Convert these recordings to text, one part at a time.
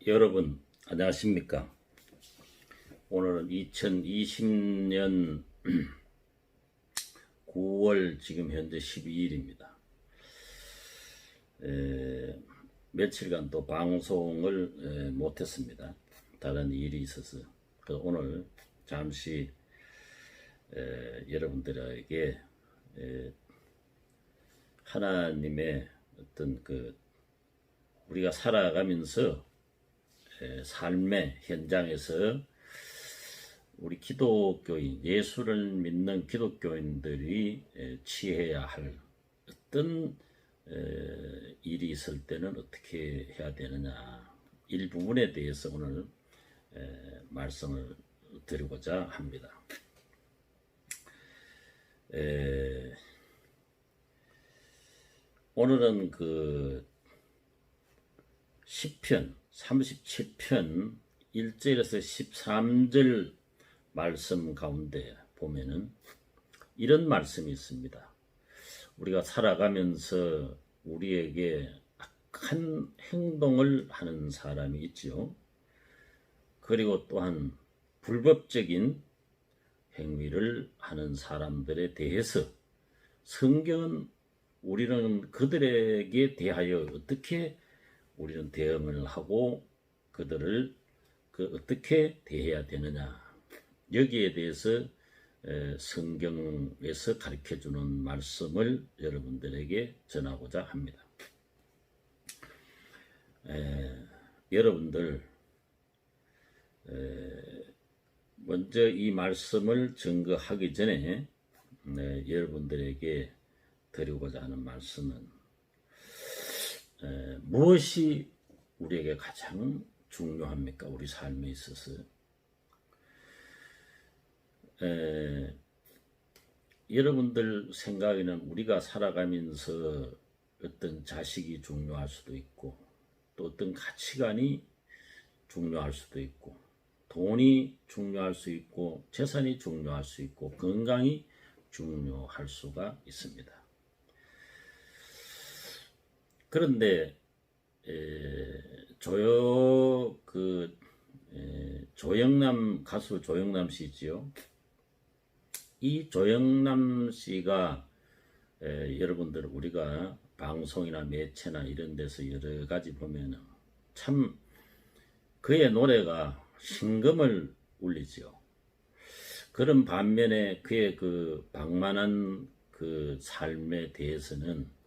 여러분 안녕하십니까? 오늘은 2020년 9월 지금 현재 12일입니다. 며칠간 또 방송을 못했습니다. 다른 일이 있어서. 그래서 오늘 잠시 여러분들에게 하나님의 어떤 우리가 살아가면서 삶의 현장에서 우리 기독교인, 예수를 믿는 기독교인들이 취해야 할 어떤 일이 있을 때는 어떻게 해야 되느냐, 일부분에 대해서 오늘 말씀을 드리고자 합니다. 오늘은 시편 37편 1절에서 13절 말씀 가운데 보면은 이런 말씀이 있습니다. 우리가 살아가면서 우리에게 악한 행동을 하는 사람이 있지요. 그리고 또한 불법적인 행위를 하는 사람들에 대해서 성경은 우리는 그들에게 대하여 어떻게 우리는 대응을 하고 그들을 어떻게 대해야 되느냐, 여기에 대해서 성경에서 가르쳐주는 말씀을 여러분들에게 전하고자 합니다. 여러분들 먼저 이 말씀을 증거하기 전에 여러분들에게 드리고자 하는 말씀은 무엇이 우리에게 가장 중요합니까? 우리 삶에 있어서 여러분들 생각에는 우리가 살아가면서 어떤 자식이 중요할 수도 있고, 또 어떤 가치관이 중요할 수도 있고, 돈이 중요할 수 있고, 재산이 중요할 수 있고, 건강이 중요할 수가 있습니다. 그런데 조영남 가수 조영남 씨지요. 이 조영남 씨가 여러분들 우리가 방송이나 매체나 이런 데서 여러 가지 보면은 참 그의 노래가 심금을 울리지요. 그런 반면에 그의 방만한 삶에 대해서는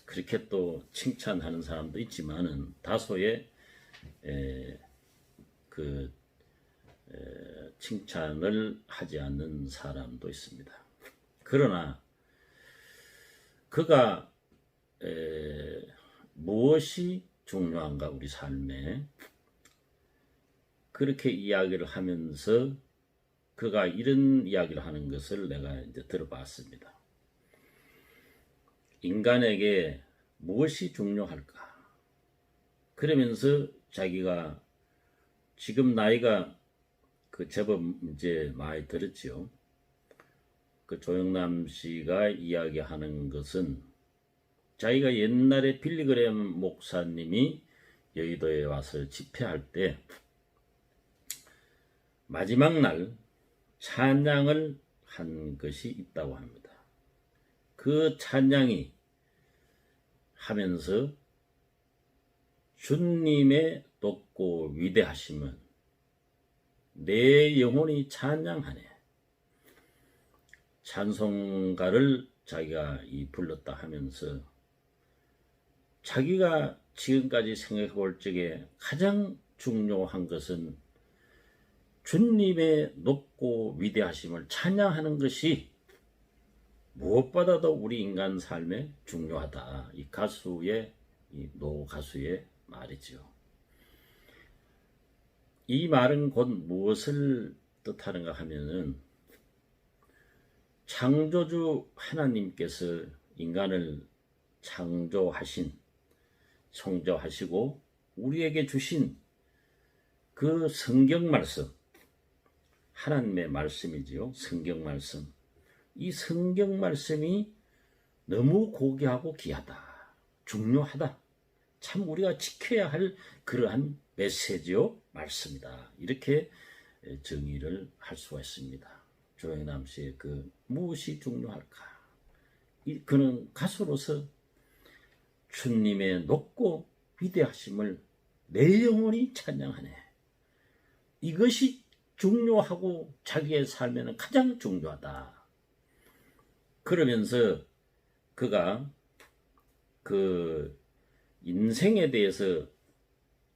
그렇게 또 칭찬하는 사람도 있지만은 다소의 칭찬을 하지 않는 사람도 있습니다. 그러나 그가 무엇이 중요한가 우리 삶에, 그렇게 이야기를 하면서 그가 이런 이야기를 하는 것을 내가 이제 들어봤습니다. 인간에게 무엇이 중요할까? 그러면서 자기가 지금 나이가 제법 이제 많이 들었지요. 조영남 씨가 이야기하는 것은 자기가 옛날에 빌리그레임 목사님이 여의도에 와서 집회할 때 마지막 날 찬양을 한 것이 있다고 합니다. 그 찬양이 하면서 주님의 높고 위대하심은 내 영혼이 찬양하네. 찬송가를 자기가 불렀다 하면서 자기가 지금까지 생각해 볼 적에 가장 중요한 것은 주님의 높고 위대하심을 찬양하는 것이 무엇보다도 우리 인간 삶에 중요하다. 이 노 가수의 말이죠. 이 말은 곧 무엇을 뜻하는가 하면은 창조주 하나님께서 인간을 창조하시고 우리에게 주신 그 성경 말씀, 하나님의 말씀이지요. 성경 말씀. 이 성경 말씀이 너무 고귀하고 귀하다, 중요하다. 참 우리가 지켜야 할 그러한 메시지요 말씀이다. 이렇게 정의를 할 수가 있습니다. 조영남 씨의 그 무엇이 중요할까? 그는 가수로서 주님의 높고 위대하심을 내 영혼이 찬양하네. 이것이 중요하고 자기의 삶에는 가장 중요하다. 그러면서 그가 그 인생에 대해서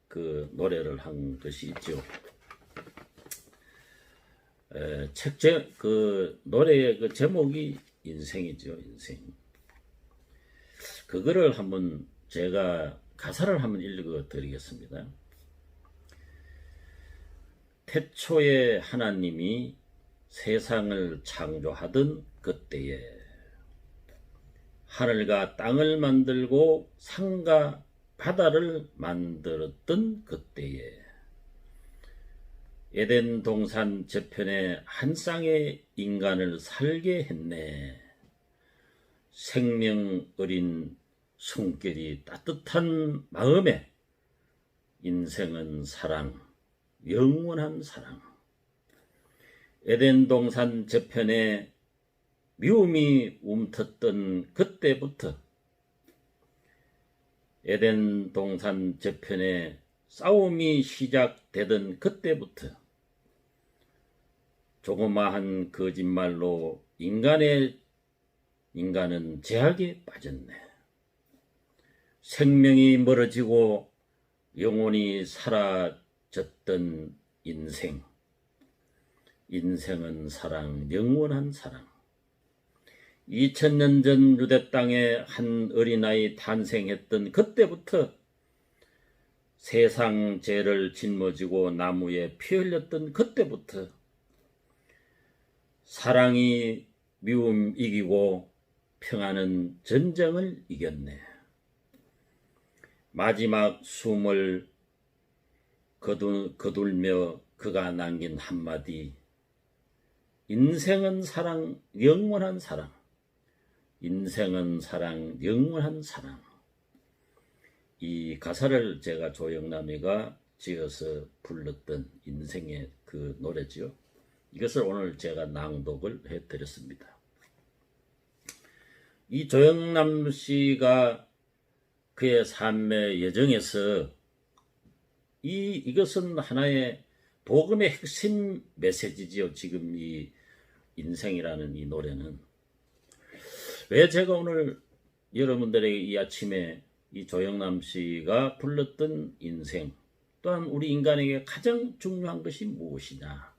그 노래를 한 것이 있죠. 그 노래의 그 제목이 인생이죠. 인생. 그거를 한번 제가 가사를 한번 읽어 드리겠습니다. 태초에 하나님이 세상을 창조하던 그때에 하늘과 땅을 만들고 산과 바다를 만들었던 그때에 에덴 동산 저편에 한 쌍의 인간을 살게 했네. 생명 어린 숨결이 따뜻한 마음에 인생은 사랑, 영원한 사랑. 에덴 동산 저편에 미움이 움텄던 그때부터 에덴 동산 저편에 싸움이 시작되던 그때부터 조그마한 거짓말로 인간은 제약에 빠졌네. 생명이 멀어지고 영혼이 사라졌던 인생. 인생은 사랑, 영원한 사랑. 2000년 전 유대 땅에 한 어린아이 탄생했던 그때부터 세상 죄를 짊어지고 나무에 피 흘렸던 그때부터 사랑이 미움 이기고 평화는 전쟁을 이겼네. 마지막 숨을 거둘며 그가 남긴 한마디. 인생은 사랑, 영원한 사랑. 인생은 사랑, 영원한 사랑. 이 가사를 제가 조영남이가 지어서 불렀던 인생의 그 노래지요. 이것을 오늘 제가 낭독을 해드렸습니다. 이 조영남 씨가 그의 삶의 여정에서 이것은 하나의 복음의 핵심 메시지지요. 지금 이 인생이라는 이 노래는. 왜 제가 오늘 여러분들에게 이 아침에 이 조영남 씨가 불렀던 인생, 또한 우리 인간에게 가장 중요한 것이 무엇이냐.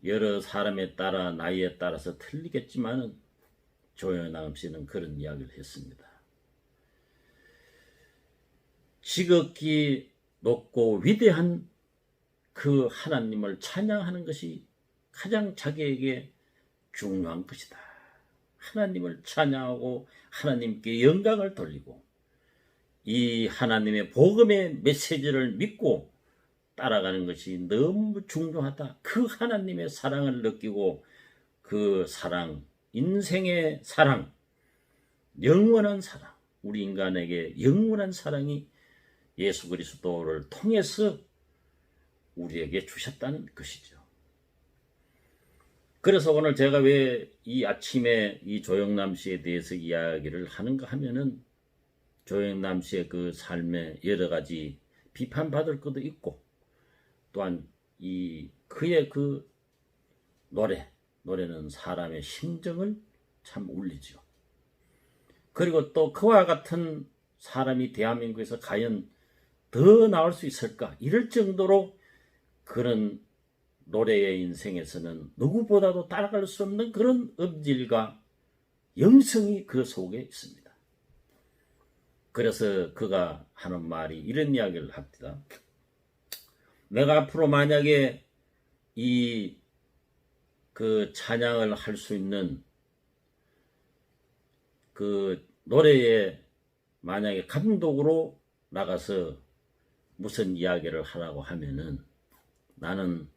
여러 사람에 따라 나이에 따라서 틀리겠지만 조영남 씨는 그런 이야기를 했습니다. 지극히 높고 위대한 그 하나님을 찬양하는 것이 가장 자기에게 중요한 것이다. 하나님을 찬양하고 하나님께 영광을 돌리고 이 하나님의 복음의 메시지를 믿고 따라가는 것이 너무 중요하다. 그 하나님의 사랑을 느끼고 그 사랑, 인생의 사랑, 영원한 사랑, 우리 인간에게 영원한 사랑이 예수 그리스도를 통해서 우리에게 주셨다는 것이죠. 그래서 오늘 제가 왜 이 아침에 이 조영남 씨에 대해서 이야기를 하는가 하면은 조영남 씨의 그 삶에 여러 가지 비판받을 것도 있고 또한 그의 그 노래는 사람의 심정을 참 울리죠. 그리고 또 그와 같은 사람이 대한민국에서 과연 더 나올 수 있을까? 이럴 정도로 그런 노래의 인생에서는 누구보다도 따라갈 수 없는 그런 음질과 영성이 그 속에 있습니다. 그래서 그가 하는 말이 이런 이야기를 합니다. 내가 앞으로 만약에 그 찬양을 할 수 있는 그 노래에 만약에 감독으로 나가서 무슨 이야기를 하라고 하면은 나는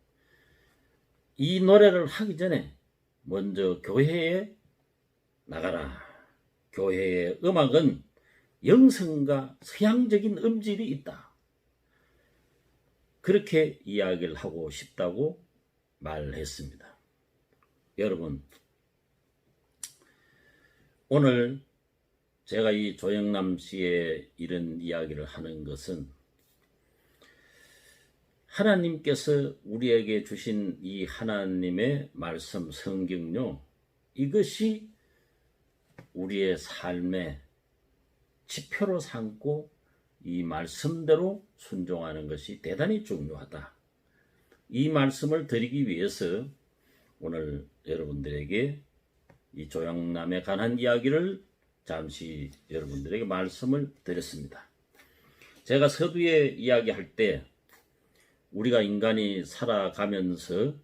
이 노래를 하기 전에 먼저 교회에 나가라. 교회의 음악은 영성과 서양적인 음질이 있다. 그렇게 이야기를 하고 싶다고 말했습니다. 여러분, 오늘 제가 이 조영남 씨의 이런 이야기를 하는 것은 하나님께서 우리에게 주신 이 하나님의 말씀 성경요, 이것이 우리의 삶의 지표로 삼고 이 말씀대로 순종하는 것이 대단히 중요하다. 이 말씀을 드리기 위해서 오늘 여러분들에게 이 조영남에 관한 이야기를 잠시 여러분들에게 말씀을 드렸습니다. 제가 서두에 이야기할 때 우리가 인간이 살아가면서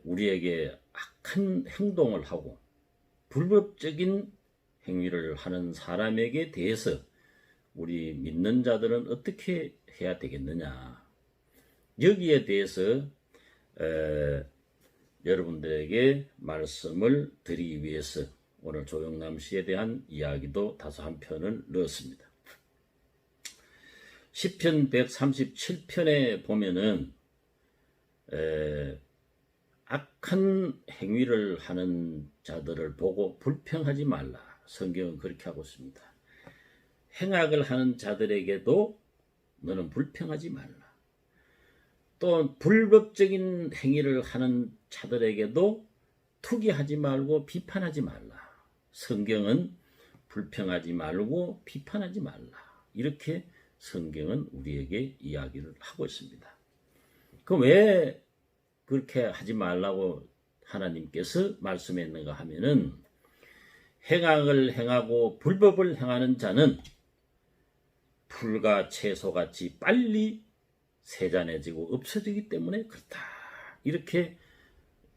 우리에게 악한 행동을 하고 불법적인 행위를 하는 사람에게 대해서 우리 믿는 자들은 어떻게 해야 되겠느냐, 여기에 대해서 여러분들에게 말씀을 드리기 위해서 오늘 조영남 씨에 대한 이야기도 다소 한 편을 넣었습니다. 시편 137편에 보면은 악한 행위를 하는 자들을 보고 불평하지 말라. 성경은 그렇게 하고 있습니다. 행악을 하는 자들에게도 너는 불평하지 말라. 또 불법적인 행위를 하는 자들에게도 투기하지 말고 비판하지 말라. 성경은 불평하지 말고 비판하지 말라. 이렇게 성경은 우리에게 이야기를 하고 있습니다. 그럼 왜 그렇게 하지 말라고 하나님께서 말씀했는가 하면은 행악을 행하고 불법을 행하는 자는 풀과 채소같이 빨리 세잔해지고 없어지기 때문에 그렇다. 이렇게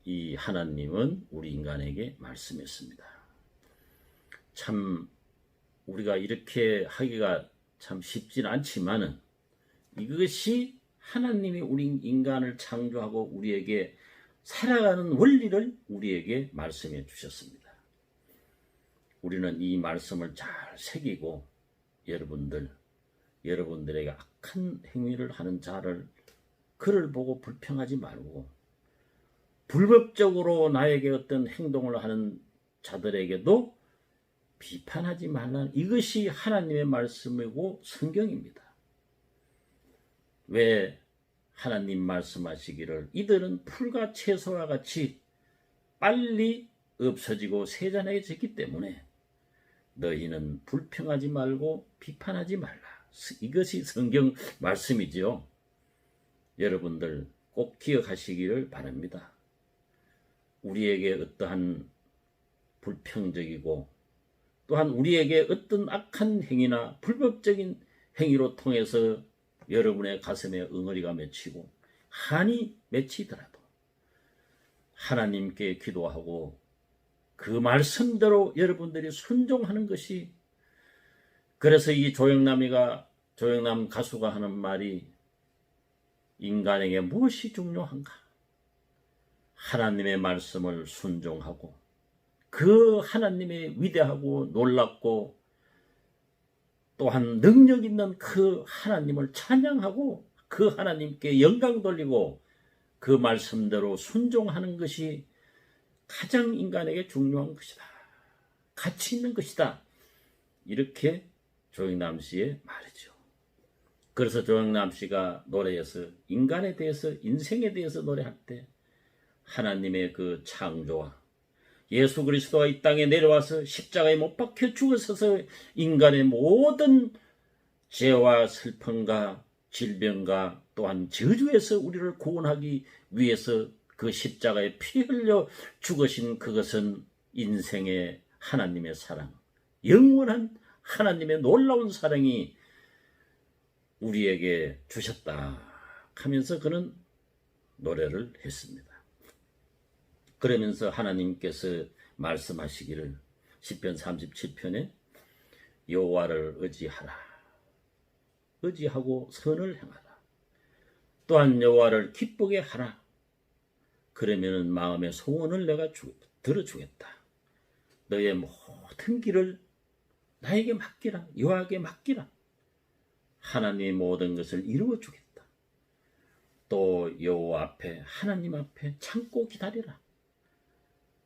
이 하나님은 우리 인간에게 말씀했습니다. 참 우리가 이렇게 하기가 참 쉽진 않지만은 이것이 하나님이 우리 인간을 창조하고 우리에게 살아가는 원리를 우리에게 말씀해 주셨습니다. 우리는 이 말씀을 잘 새기고 여러분들에게 악한 행위를 하는 자를 그를 보고 불평하지 말고 불법적으로 나에게 어떤 행동을 하는 자들에게도 비판하지 말라는, 이것이 하나님의 말씀이고 성경입니다. 왜 하나님 말씀하시기를 이들은 풀과 채소와 같이 빨리 없어지고 세잔해지기 때문에 너희는 불평하지 말고 비판하지 말라. 이것이 성경 말씀이지요. 여러분들 꼭 기억하시기를 바랍니다. 우리에게 어떠한 불평적이고 또한 우리에게 어떤 악한 행위나 불법적인 행위로 통해서 여러분의 가슴에 응어리가 맺히고 한이 맺히더라도 하나님께 기도하고 그 말씀대로 여러분들이 순종하는 것이, 그래서 이 조영남 가수가 하는 말이 인간에게 무엇이 중요한가? 하나님의 말씀을 순종하고 그 하나님의 위대하고 놀랍고 또한 능력 있는 그 하나님을 찬양하고 그 하나님께 영광 돌리고 그 말씀대로 순종하는 것이 가장 인간에게 중요한 것이다. 가치 있는 것이다. 이렇게 조영남 씨의 말이죠. 그래서 조영남 씨가 노래에서 인간에 대해서, 인생에 대해서 노래할 때 하나님의 그 창조와 예수 그리스도가 이 땅에 내려와서 십자가에 못 박혀 죽어서서 인간의 모든 죄와 슬픔과 질병과 또한 저주에서 우리를 구원하기 위해서 그 십자가에 피 흘려 죽으신 그것은 인생의 하나님의 사랑, 영원한 하나님의 놀라운 사랑이 우리에게 주셨다 하면서 그는 노래를 했습니다. 그러면서 하나님께서 말씀하시기를 시편 37편에 여호와를 의지하라. 의지하고 선을 행하라. 또한 여호와를 기쁘게 하라. 그러면은 마음의 소원을 내가 들어주겠다. 너의 모든 길을 나에게 맡기라. 여호와에게 맡기라. 하나님의 모든 것을 이루어 주겠다. 또 여호와 앞에, 하나님 앞에 참고 기다리라.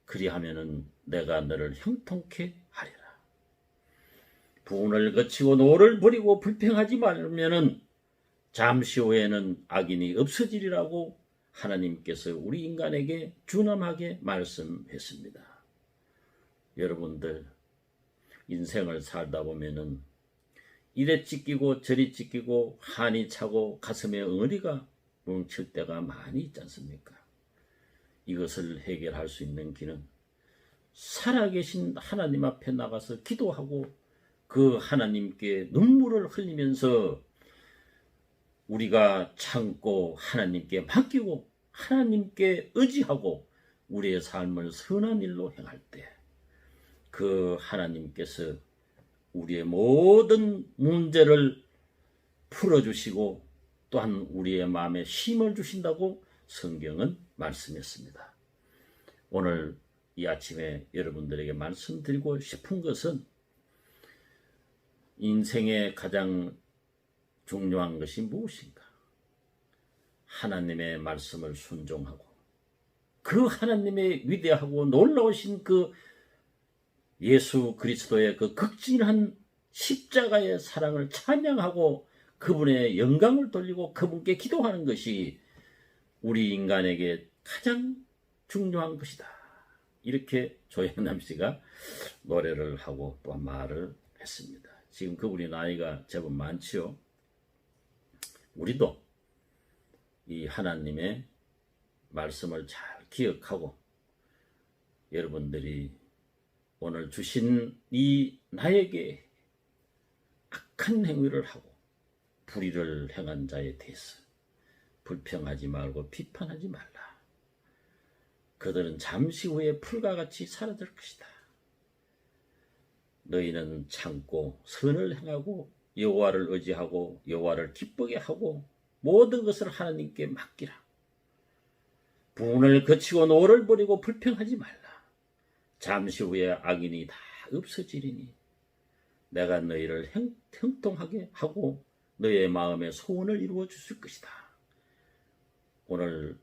그리하면은 내가 너를 형통케 하리라. 분을 거치고 노를 버리고 불평하지 말면은 잠시 후에는 악인이 없어지리라고 하나님께서 우리 인간에게 준엄하게 말씀했습니다. 여러분들, 인생을 살다 보면은 이래 찢기고 저리 찢기고 한이 차고 가슴에 응어리가 뭉칠 때가 많이 있지 않습니까? 이것을 해결할 수 있는 길은 살아계신 하나님 앞에 나가서 기도하고 그 하나님께 눈물을 흘리면서 우리가 참고 하나님께 맡기고 하나님께 의지하고 우리의 삶을 선한 일로 행할 때 그 하나님께서 우리의 모든 문제를 풀어주시고 또한 우리의 마음에 힘을 주신다고 성경은 말씀했습니다. 오늘 이 아침에 여러분들에게 말씀드리고 싶은 것은 인생의 가장 중요한 것이 무엇인가? 하나님의 말씀을 순종하고 그 하나님의 위대하고 놀라우신 그 예수 그리스도의 그 극진한 십자가의 사랑을 찬양하고 그분의 영광을 돌리고 그분께 기도하는 것이 우리 인간에게 가장 중요한 것이다. 이렇게 조영남 씨가 노래를 하고 또 말을 했습니다. 지금 그분이 나이가 제법 많지요. 우리도 이 하나님의 말씀을 잘 기억하고 여러분들이 오늘 주신 이 나에게 악한 행위를 하고 불의를 행한 자에 대해서 불평하지 말고 비판하지 말라. 그들은 잠시 후에 풀과 같이 사라질 것이다. 너희는 참고 선을 행하고 여호와를 의지하고 여호와를 기쁘게 하고 모든 것을 하나님께 맡기라. 분을 거치고 노를 버리고 불평하지 말라. 잠시 후에 악인이 다 없어지리니 내가 너희를 형통하게 하고 너의 마음의 소원을 이루어 주실 것이다. 오늘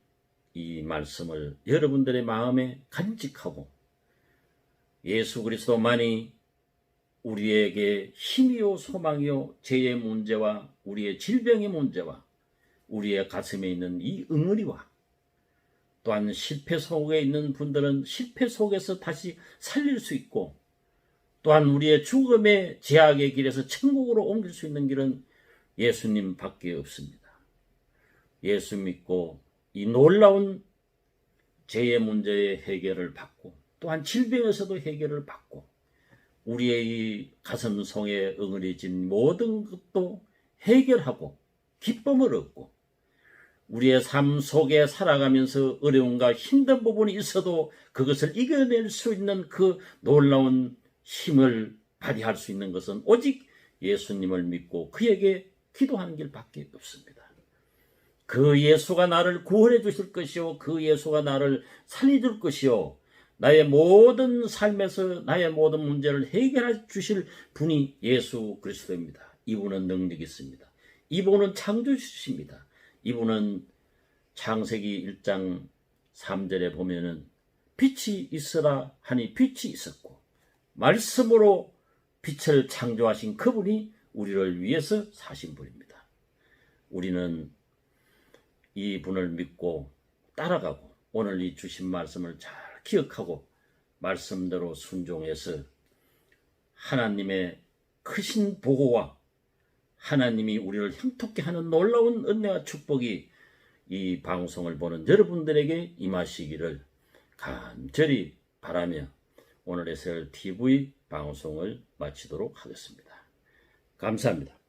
이 말씀을 여러분들의 마음에 간직하고 예수 그리스도만이 우리에게 힘이요 소망이요 죄의 문제와 우리의 질병의 문제와 우리의 가슴에 있는 이 응어리와 또한 실패 속에 있는 분들은 실패 속에서 다시 살릴 수 있고 또한 우리의 죽음의 제약의 길에서 천국으로 옮길 수 있는 길은 예수님 밖에 없습니다. 예수 믿고 이 놀라운 죄의 문제의 해결을 받고 또한 질병에서도 해결을 받고 우리의 이 가슴속에 응어리진 모든 것도 해결하고 기쁨을 얻고 우리의 삶 속에 살아가면서 어려움과 힘든 부분이 있어도 그것을 이겨낼 수 있는 그 놀라운 힘을 발휘할 수 있는 것은 오직 예수님을 믿고 그에게 기도하는 길밖에 없습니다. 그 예수가 나를 구원해 주실 것이요 그 예수가 나를 살려줄 것이요 나의 모든 삶에서 나의 모든 문제를 해결해 주실 분이 예수 그리스도입니다. 이분은 능력이 있습니다. 이분은 창조주십니다. 이분은 창세기 1장 3절에 보면은 빛이 있으라 하니 빛이 있었고 말씀으로 빛을 창조하신 그분이 우리를 위해서 사신 분입니다. 우리는 이 분을 믿고 따라가고 오늘 이 주신 말씀을 잘 기억하고 말씀대로 순종해서 하나님의 크신 보호와 하나님이 우리를 형통케 하는 놀라운 은혜와 축복이 이 방송을 보는 여러분들에게 임하시기를 간절히 바라며 오늘의 설 TV 방송을 마치도록 하겠습니다. 감사합니다.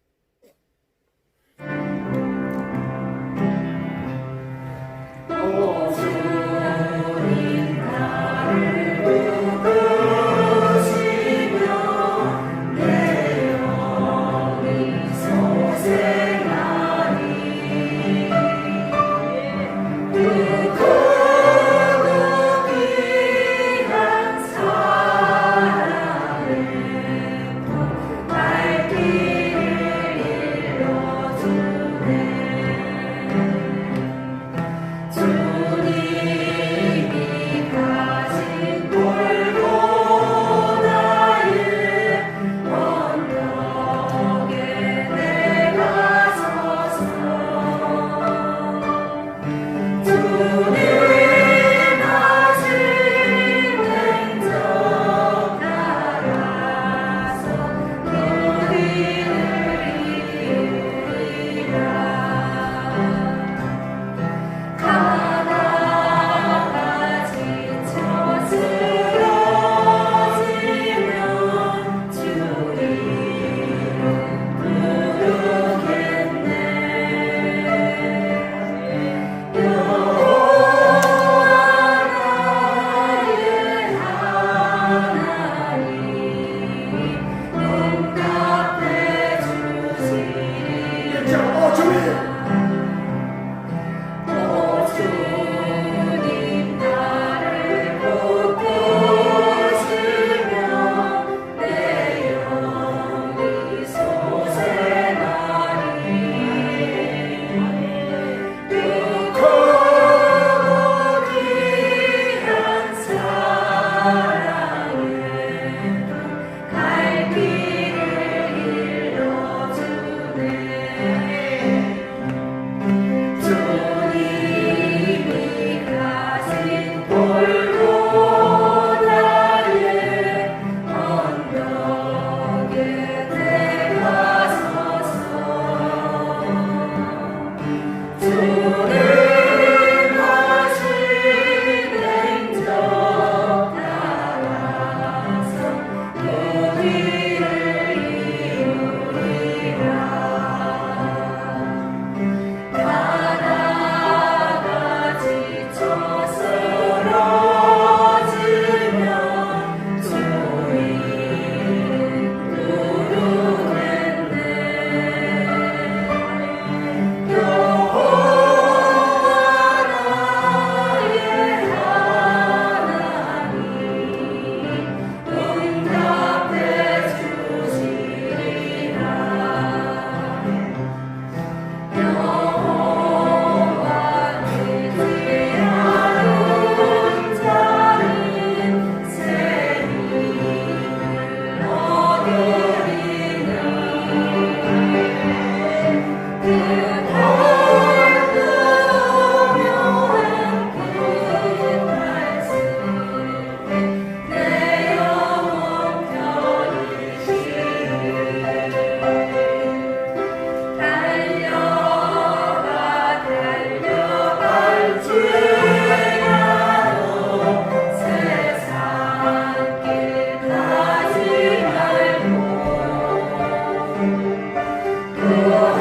그